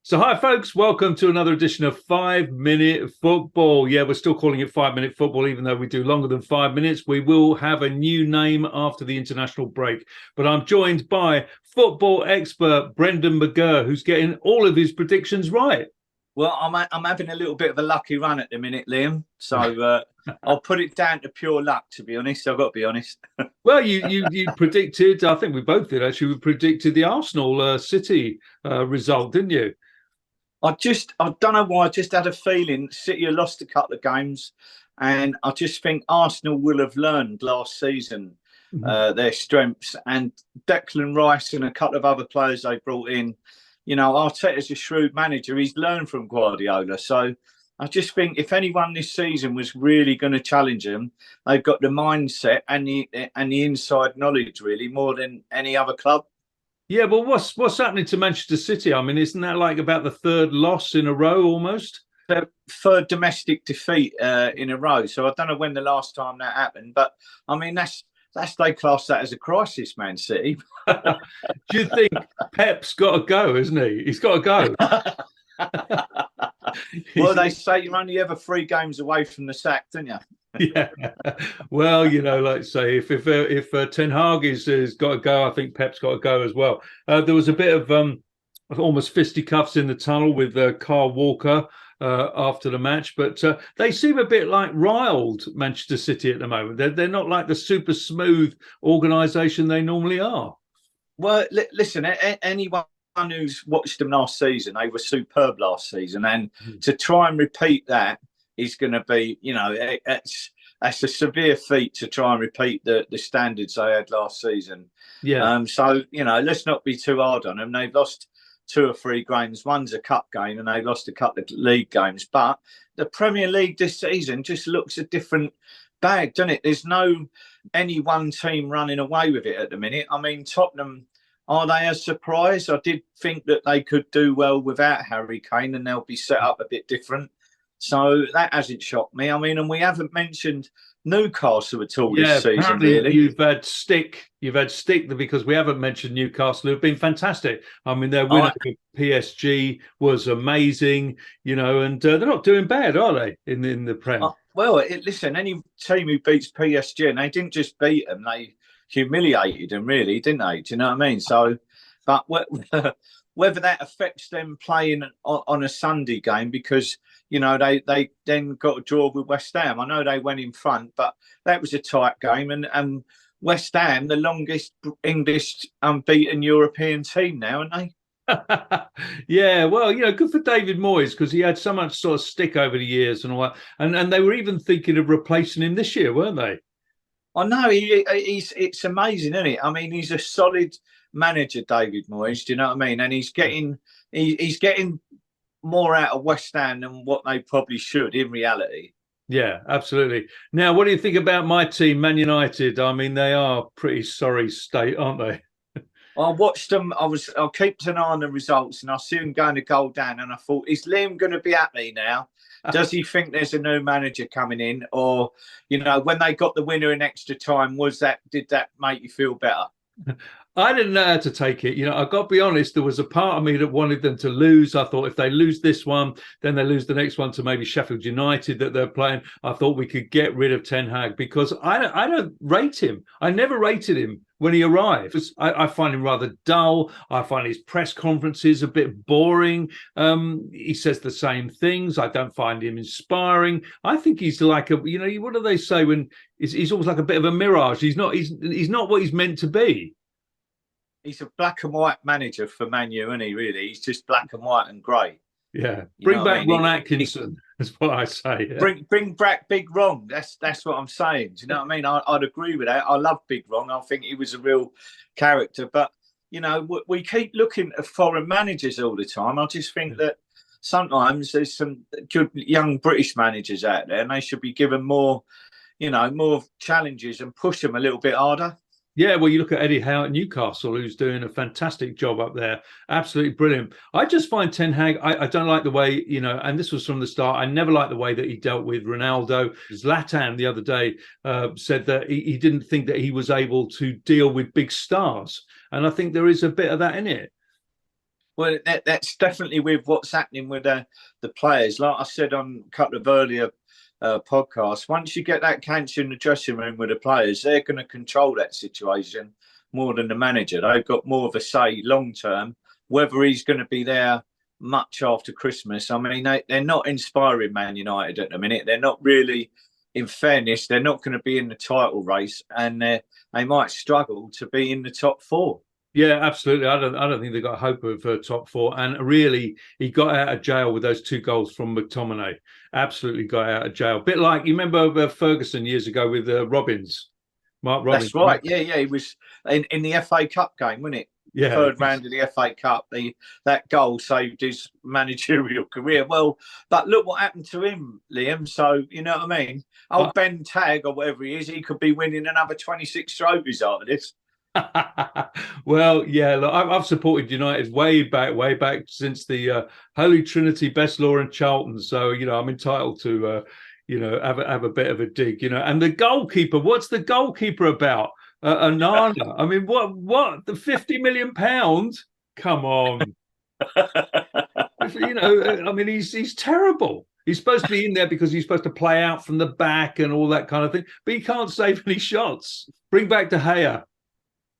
So, hi, folks. Welcome to another edition of 5 Minute Football. Yeah, we're still calling it 5 Minute Football, even though we do longer than 5 minutes. We will have a new name after the international break. But I'm joined by football expert Brendan McGirr, who's getting all of his predictions right. Well, I'm having a little bit of a lucky run at the minute, Liam. So I'll put it down to pure luck, to be honest. I've got to be honest. Well, you predicted, I think we both did actually, we predicted the Arsenal City result, didn't you? I don't know why. I just had a feeling City have lost a couple of games, and I just think Arsenal will have learned last season their strengths. And Declan Rice and a couple of other players they brought in. You know, Arteta's a shrewd manager. He's learned from Guardiola. So I just think if anyone this season was really going to challenge him, they've got the mindset and the inside knowledge really more than any other club. Yeah, well, what's happening to Manchester City? I mean, isn't that like about the third loss in a row almost? Their third domestic defeat in a row. So I don't know when the last time that happened, but I mean that's they class that as a crisis, Man City. Do you think Pep's got to go, isn't he? He's got to go. Well, they say you're only ever 3 games away from the sack, don't you? Yeah. Well, like say if Ten Hag is got to go, I think Pep's got to go as well. There was a bit of almost fisticuffs in the tunnel with Carl Walker after the match, but they seem a bit like riled Manchester City at the moment. They're not like the super smooth organisation they normally are. Well, listen, anyone who's watched them last season, they were superb last season, and to try and repeat that is going to be, that's a severe feat to try and repeat the standards they had last season. Yeah. So let's not be too hard on them. They've lost 2 or 3 games. One's a cup game, and they've lost a couple of league games. But the Premier League this season just looks a different bag, doesn't it? There's no any one team running away with it at the minute. I mean, Tottenham, are they a surprise? I did think that they could do well without Harry Kane, and they'll be set up a bit different. So that hasn't shocked me. I mean, and we haven't mentioned Newcastle at all this season, really. You've had stick because we haven't mentioned Newcastle, who've been fantastic. I mean, their win over PSG was amazing, and they're not doing bad, are they, in the Prem? Well, listen, any team who beats PSG, and they didn't just beat them, they humiliated them, really, didn't they? Do you know what I mean? So, but whether that affects them playing on a Sunday game, because they then got a draw with West Ham. I know they went in front, but that was a tight game, and West Ham, the longest English unbeaten European team now, aren't they? Yeah, well, good for David Moyes, because he had so much sort of stick over the years and all that, and they were even thinking of replacing him this year, weren't they? I know it's amazing, isn't it? I mean, he's a solid manager, David Moyes. Do you know what I mean? And he's getting more out of West Ham than what they probably should in reality. Yeah, absolutely. Now, what do you think about my team, Man United? I mean, they are pretty sorry state, aren't they? I watched them. I kept an eye on the results, and I see them going to goal down. And I thought, is Liam going to be happy now? Does he think there's a new manager coming in, or when they got the winner in extra time, did that make you feel better? I didn't know how to take it. I've got to be honest, there was a part of me that wanted them to lose. I thought if they lose this one, then they lose the next one to maybe Sheffield United that they're playing. I thought we could get rid of Ten Hag, because I don't rate him. I never rated him when he arrived. I find him rather dull. I find his press conferences a bit boring. He says the same things. I don't find him inspiring. I think he's like what do they say when he's almost like a bit of a mirage. He's not what he's meant to be. He's a black and white manager for Man U, isn't he? Really, he's just black and white and grey. Yeah, bring back Ron Atkinson. That's what I say. Yeah. Bring back Big Ron. That's what I'm saying. Do you know what I mean? I'd agree with that. I love Big Ron. I think he was a real character. But we keep looking at foreign managers all the time. I just think that sometimes there's some good young British managers out there, and they should be given more challenges and push them a little bit harder. Yeah, well, you look at Eddie Howe at Newcastle, who's doing a fantastic job up there. Absolutely brilliant. I just find Ten Hag, I don't like the way, and this was from the start, I never liked the way that he dealt with Ronaldo. Zlatan the other day said that he didn't think that he was able to deal with big stars. And I think there is a bit of that in it. Well, that's definitely with what's happening with the players. Like I said on a couple of earlier podcasts, once you get that cancer in the dressing room with the players, they're going to control that situation more than the manager. They've got more of a say long term, whether he's going to be there much after Christmas. I mean, they're not inspiring Man United at the minute. They're not really, in fairness, they're not going to be in the title race, and they might struggle to be in the top four. Yeah, absolutely. I don't think they got hope of top four. And really, he got out of jail with those 2 goals from McTominay. Absolutely got out of jail. Bit like, you remember Ferguson years ago with Robbins, Mark Robbins. That's right. Yeah. He was in the FA Cup game, wasn't it? Yeah. Third round of the FA Cup. That goal saved his managerial career. Well, but look what happened to him, Liam. So, you know what I mean? Ben Tagg or whatever he is, he could be winning another 26 trophies after this. Well, yeah, look, I've supported United way back since the Holy Trinity, Best Law and Charlton. So, I'm entitled to, have a bit of a dig, And the goalkeeper, what's the goalkeeper about? Onana. I mean, what? The £50 million? Come on. I mean, he's terrible. He's supposed to be in there because he's supposed to play out from the back and all that kind of thing, but he can't save any shots. Bring back De Gea.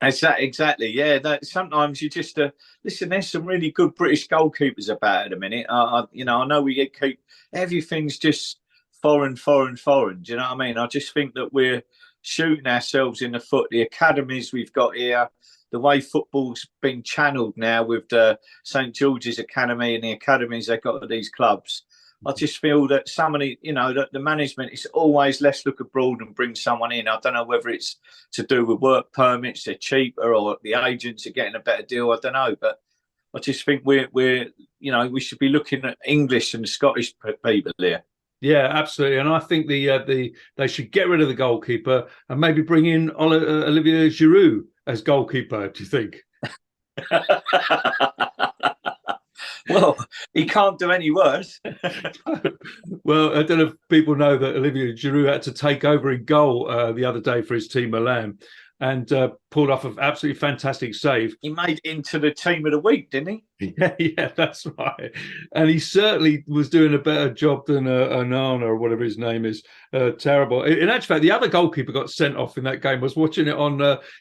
Exactly. Yeah. That sometimes you just listen. There's some really good British goalkeepers about at a minute. I know we keep everything's just foreign. Do you know what I mean? I just think that we're shooting ourselves in the foot. The academies we've got here, the way football's been channeled now with the St George's Academy and the academies they've got at these clubs. I just feel that somebody, that the management is always let's look abroad and bring someone in. I don't know whether it's to do with work permits, they're cheaper, or the agents are getting a better deal. I don't know, but I just think we should be looking at English and Scottish people here. Yeah, absolutely, and I think they should get rid of the goalkeeper and maybe bring in Olivier Giroud as goalkeeper. Do you think? Well, he can't do any worse. Well, I don't know if people know that Olivier Giroud had to take over in goal the other day for his team Milan, and pulled off an absolutely fantastic save. He made it into the team of the week, didn't he? Yeah, that's right. And he certainly was doing a better job than Onana or whatever his name is. Terrible. In actual fact, the other goalkeeper got sent off in that game. I was watching it on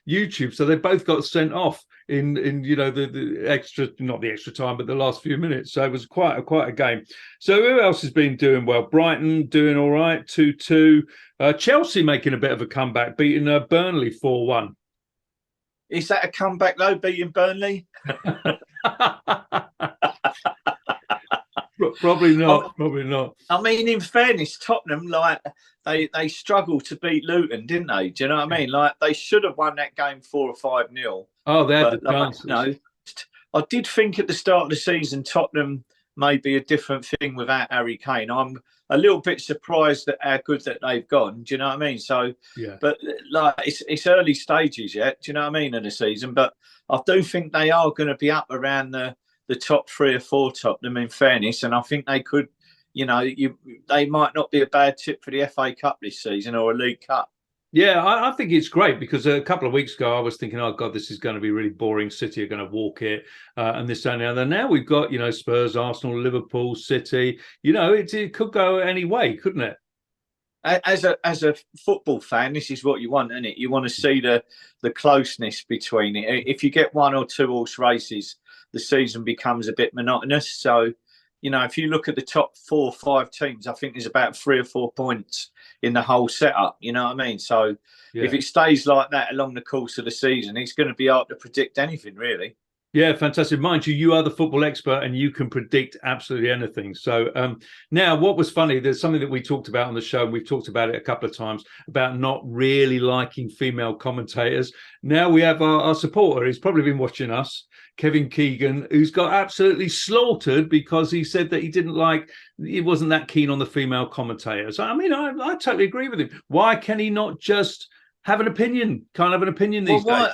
YouTube, so they both got sent off in the extra, not the extra time, but the last few minutes. So it was quite a game. So who else has been doing well? Brighton doing all right, 2-2. Chelsea making a bit of a comeback, beating Burnley 4-1. Is that a comeback though, beating Burnley? Probably not. Probably not. I mean, in fairness, Tottenham, they struggled to beat Luton, didn't they? Do you know what I mean? Like, they should have won that game 4 or 5-0. Oh, they had the chances. I did think at the start of the season Tottenham may be a different thing without Harry Kane. I'm a little bit surprised at how good that they've gone. Do you know what I mean? So, yeah. But like it's early stages yet. Do you know what I mean in the season? But I do think they are going to be up around the top 3 or 4 Tottenham. In fairness, and I think they could. They might not be a bad tip for the FA Cup this season or a League Cup. Yeah, I think it's great because a couple of weeks ago I was thinking, oh God, this is going to be really boring. City are going to walk it, and this and the other. Now we've got Spurs, Arsenal, Liverpool, City. It could go any way, couldn't it? As a football fan, this is what you want, isn't it? You want to see the closeness between it. If you get 1 or 2 horse races, the season becomes a bit monotonous. So, if you look at the top 4 or 5 teams, I think there's about 3 or 4 points in the whole setup. You know what I mean? So if it stays like that along the course of the season, it's going to be hard to predict anything, really. Yeah, fantastic. Mind you, you are the football expert and you can predict absolutely anything. So now what was funny, there's something that we talked about on the show, and we've talked about it a couple of times, about not really liking female commentators. Now we have our supporter. He's probably been watching us, Kevin Keegan, who's got absolutely slaughtered because he said that he wasn't that keen on the female commentators. I mean, I totally agree with him. Why can he not just have an opinion? Can't have an opinion these days.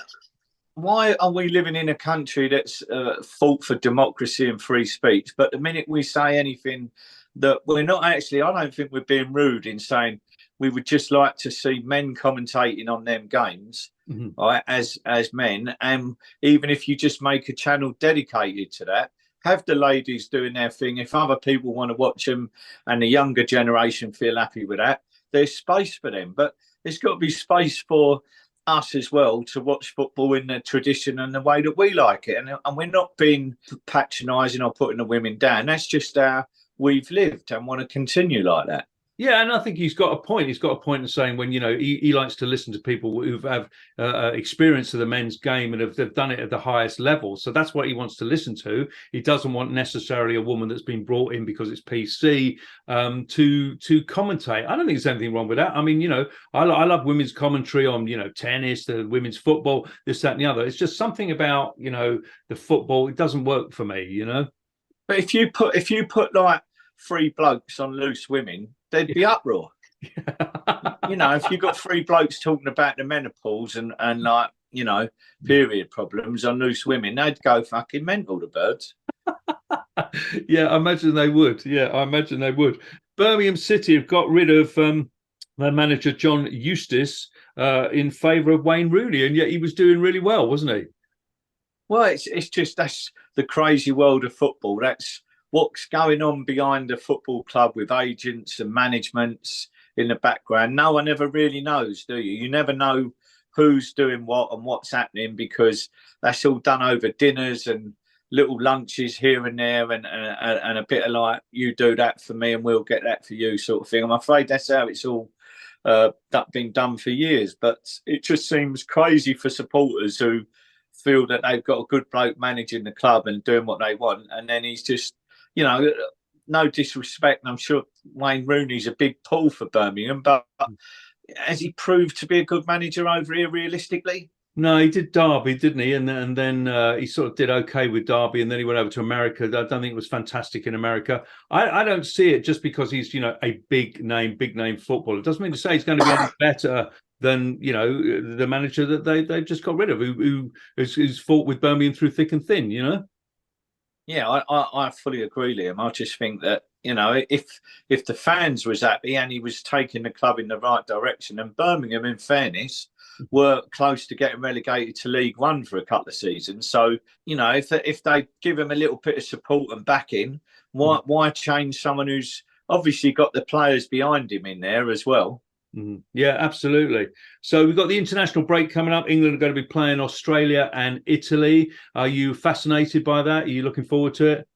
Why are we living in a country that's fought for democracy and free speech? But the minute we say anything that we're not actually, I don't think we're being rude in saying we would just like to see men commentating on them games, right, as men. And even if you just make a channel dedicated to that, have the ladies doing their thing. If other people want to watch them and the younger generation feel happy with that, there's space for them. But there's got to be space for us as well to watch football in the tradition and the way that we like it. And we're not being patronising or putting the women down. That's just how we've lived and want to continue like that. Yeah, and I think he's got a point. He's got a point in saying when, he likes to listen to people who have experience of the men's game and have done it at the highest level. So that's what he wants to listen to. He doesn't want necessarily a woman that's been brought in because it's PC to commentate. I don't think there's anything wrong with that. I mean, I love women's commentary on, tennis, the women's football, this, that, and the other. It's just something about, the football. It doesn't work for me, But if you put like 3 blokes on Loose Women, there'd be uproar. If you've got 3 blokes talking about the menopause and like, period problems on Loose Women, they'd go fucking mental, the birds. Yeah, I imagine they would. Birmingham City have got rid of their manager, John Eustace, in favour of Wayne Rooney, and yet he was doing really well, wasn't he? Well, it's just, that's the crazy world of football. That's what's going on behind the football club with agents and managements in the background. No one ever really knows, do you? You never know who's doing what and what's happening because that's all done over dinners and little lunches here and there and a bit of like, you do that for me and we'll get that for you sort of thing. I'm afraid that's how it's all been done for years. But it just seems crazy for supporters who feel that they've got a good bloke managing the club and doing what they want. And then he's just, no disrespect, and I'm sure Wayne Rooney's a big pull for Birmingham, but has he proved to be a good manager over here realistically? No, he did Derby, didn't he? And then he sort of did okay with Derby, and then he went over to America. I don't think it was fantastic in America. I don't see it just because he's, a big name footballer. It doesn't mean to say he's going to be any better than, the manager that they've just got rid of, who's fought with Birmingham through thick and thin, Yeah, I fully agree, Liam. I just think that, if the fans was happy and he was taking the club in the right direction, and Birmingham, in fairness, were close to getting relegated to League One for a couple of seasons. So, if they give him a little bit of support and backing, why change someone who's obviously got the players behind him in there as well? Yeah, absolutely. So we've got the international break coming up. England are going to be playing Australia and Italy. Are you fascinated by that? Are you looking forward to it?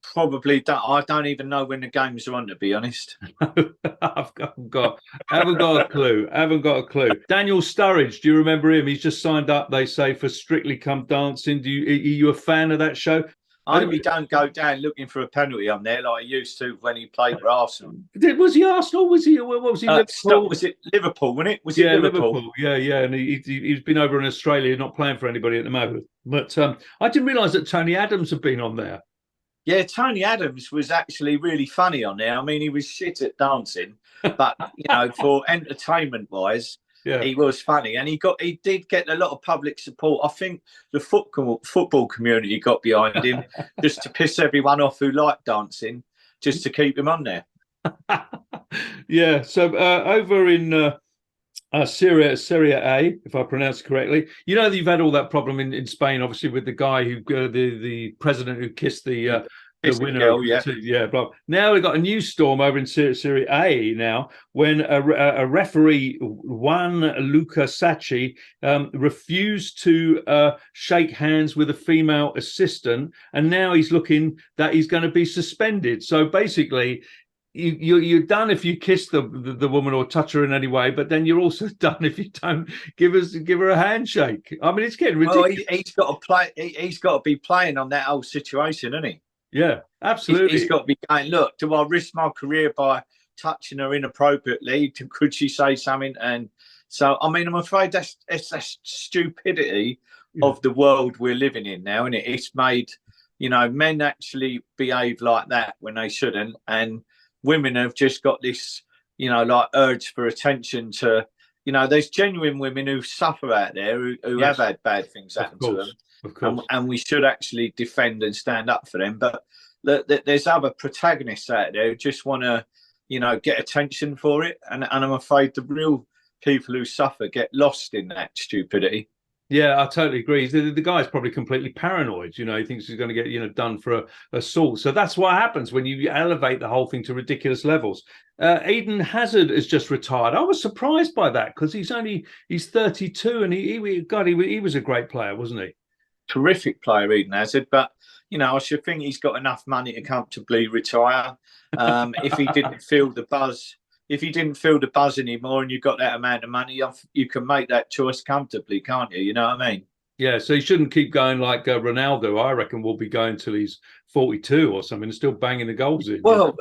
Probably. I don't even know when the games are on, to be honest. haven't got a clue. Daniel Sturridge, do you remember him? He's just signed up, they say, for Strictly Come Dancing. Are you a fan of that show? I hope he don't go down looking for a penalty on there like he used to when he played for Arsenal. Was he Arsenal? Was he? What was he? Liverpool? Was it Liverpool? Wasn't it? Was it Liverpool? Yeah. And he's been over in Australia, not playing for anybody at the moment. But I didn't realise that Tony Adams had been on there. Yeah, Tony Adams was actually really funny on there. I mean, he was shit at dancing, but for entertainment-wise, yeah, he was funny, and he did get a lot of public support. I think the football community got behind him just to piss everyone off who liked dancing, just to keep him on there. Yeah. So over in Serie A, if I pronounce it correctly, you've had all that problem in Spain, obviously, with the guy who the president who kissed the winner. Girl, yeah. Blah. Now we've got a new storm over in Serie A now when a referee, Juan Luca Sacchi, refused to shake hands with a female assistant, and now he's looking that he's going to be suspended. So basically, you're done if you kiss the woman or touch her in any way, but then you're also done if you don't give her a handshake. I mean, it's getting ridiculous. Well, he's got to play. He's got to be playing on that whole situation, isn't he? Yeah, absolutely. He's got to be going, look, do I risk my career by touching her inappropriately? Could she say something? And so, I mean, I'm afraid that's stupidity of the world we're living in now, isn't it? It's made, men actually behave like that when they shouldn't. And women have just got this, like urge for attention to, there's genuine women who suffer out there who have had bad things happen to them. Of course. And we should actually defend and stand up for them. But there's other protagonists out there who just want to, get attention for it. And I'm afraid the real people who suffer get lost in that stupidity. Yeah, I totally agree. The guy's probably completely paranoid. He thinks he's going to get, done for a assault. So that's what happens when you elevate the whole thing to ridiculous levels. Eden Hazard has just retired. I was surprised by that because he's 32 and he was a great player, wasn't he? Terrific player, Eden Hazard, but I should think he's got enough money to comfortably retire. If he didn't feel the buzz. If you didn't feel the buzz anymore and you got that amount of money, you can make that choice comfortably, can't you? You know what I mean? Yeah, so he shouldn't keep going like Ronaldo. I reckon will be going till he's 42 or something and still banging the goals in. Well,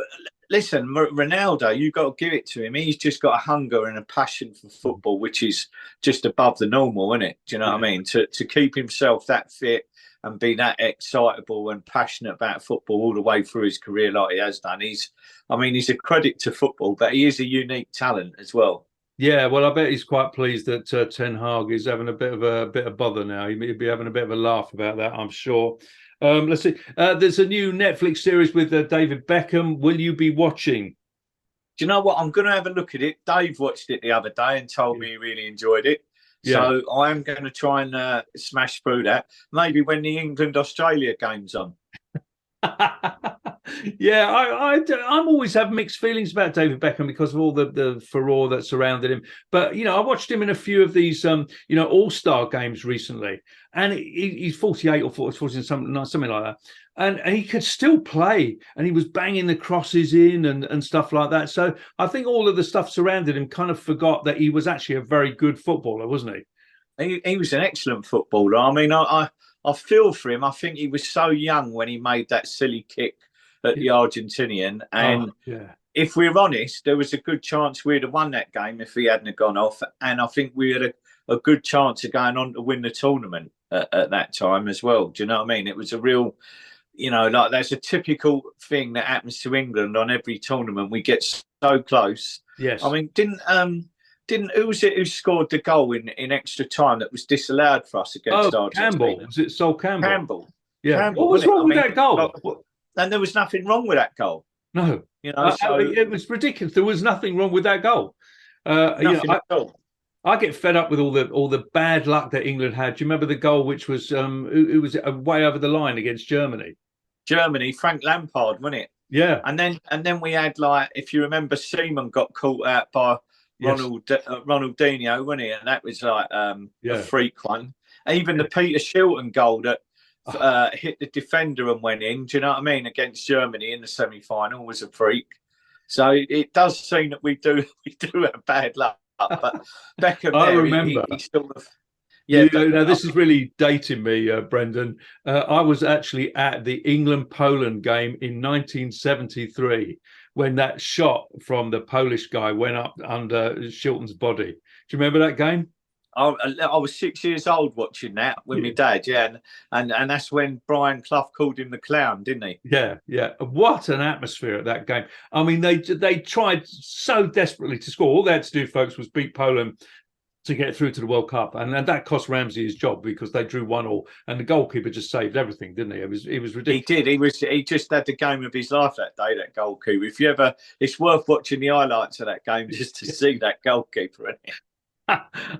listen, Ronaldo, you've got to give it to him. He's just got a hunger and a passion for football, which is just above the normal, isn't it? Do you know what I mean? To keep himself that fit and be that excitable and passionate about football all the way through his career like he has done. He's a credit to football, but he is a unique talent as well. Yeah, well, I bet he's quite pleased that Ten Hag is having a bit of bother now. He'd be having a bit of a laugh about that, I'm sure. Let's see. There's a new Netflix series with David Beckham. Will you be watching? Do you know what? I'm going to have a look at it. Dave watched it the other day and told me he really enjoyed it. So I am going to try and smash through that. Maybe when the England-Australia game's on. Yeah, I'm always have mixed feelings about David Beckham because of all the furore that surrounded him. But I watched him in a few of these All-Star games recently, and he's 48 or 40, something like that, and he could still play, and he was banging the crosses in and stuff like that. So I think all of the stuff surrounding him kind of forgot that he was actually a very good footballer, wasn't he? He was an excellent footballer. I mean, I feel for him. I think he was so young when he made that silly kick at the Argentinian. And if we're honest, there was a good chance we'd have won that game if he hadn't gone off. And I think we had a good chance of going on to win the tournament at that time as well. Do you know what I mean? It was a real, like that's a typical thing that happens to England on every tournament. We get so close. Yes. I mean, who was it who scored the goal in extra time that was disallowed for us against Argentina? Campbell. Was it Sol Campbell? Campbell. Yeah. Campbell, what was wrong with that goal? And there was nothing wrong with that goal. No. So it was ridiculous. There was nothing wrong with that goal. Nothing at all. I get fed up with all the bad luck that England had. Do you remember the goal which was it was way over the line against Germany? Germany, Frank Lampard, wasn't it? Yeah. And then we had, like, if you remember, Seaman got caught out by Ronaldinho, wasn't he? And that was like a freak one. Even the Peter Shilton goal that hit the defender and went in, do you know what I mean, against Germany in the semi-final was a freak. So it does seem that we do have bad luck. But Beckham, I remember. He sort of, this is really dating me, Brendan. I was actually at the England-Poland game in 1973 when that shot from the Polish guy went up under Shilton's body. Do you remember that game? I was 6 years old watching that with my dad, and that's when Brian Clough called him the clown, didn't he? Yeah. What an atmosphere at that game. I mean, they tried so desperately to score. All they had to do, folks, was beat Poland to get through to the World Cup, and that cost Ramsey his job because they drew 1-1, and the goalkeeper just saved everything, didn't he? It was ridiculous. He did. He just had the game of his life that day. That goalkeeper. It's worth watching the highlights of that game just to see that goalkeeper. Isn't it?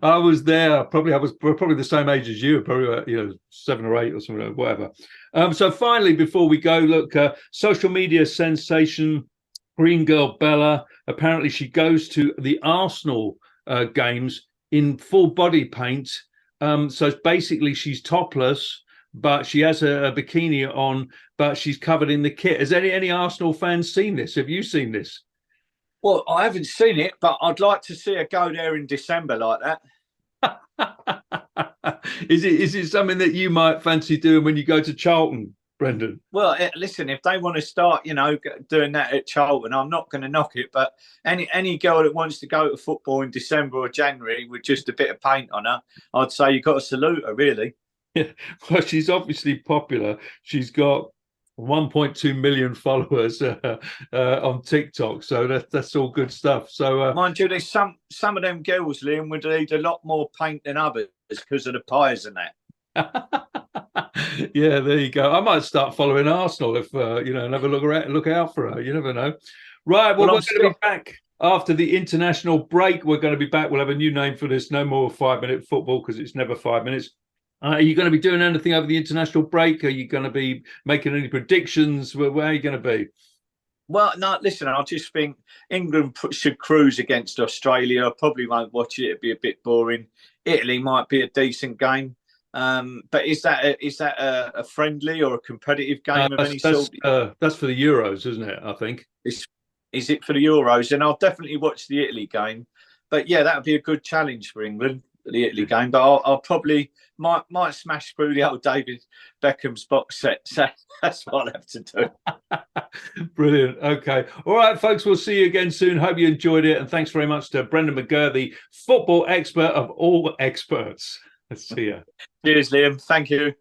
I was there. I was probably the same age as you, probably 7 or 8 or something, whatever. So finally, before we go, look, social media sensation, Green Girl Bella. Apparently, she goes to the Arsenal games in full body paint. So basically, she's topless, but she has a bikini on, but she's covered in the kit. Has any Arsenal fans seen this? Have you seen this? Well, I haven't seen it, but I'd like to see her go there in December like that. Is it something that you might fancy doing when you go to Charlton, Brendan? Well, listen, if they want to start, doing that at Charlton, I'm not going to knock it. But any girl that wants to go to football in December or January with just a bit of paint on her, I'd say you've got to salute her, really. Yeah. Well, she's obviously popular. She's got 1.2 million followers on TikTok, so that's all good stuff. So mind you, there's some of them girls, Liam, would need a lot more paint than others because of the pies and that. Yeah, there you go. I might start following Arsenal if and have a look out for her. You never know. Right. Well, Well, we're going to be back after the international break. We're going to be back. We'll have a new name for this. No more 5-minute football, because it's never 5 minutes. Are you going to be doing anything over the international break? Are you going to be making any predictions? Where are you going to be? Well, no, listen, I just think England should cruise against Australia. I probably won't watch it. It'd be a bit boring. Italy might be a decent game. But is that a friendly or a competitive game of any sort? That's for the Euros, isn't it? I think. Is it for the Euros? And I'll definitely watch the Italy game. But yeah, that would be a good challenge for England, the Italy game. But I'll probably might smash through the old David Beckham's box set. So that's what I'll have to do. Brilliant. Okay. All right, folks, we'll see you again soon. Hope you enjoyed it. And thanks very much to Brendan McGirr, the football expert of all experts. See ya. Cheers, Liam. Thank you.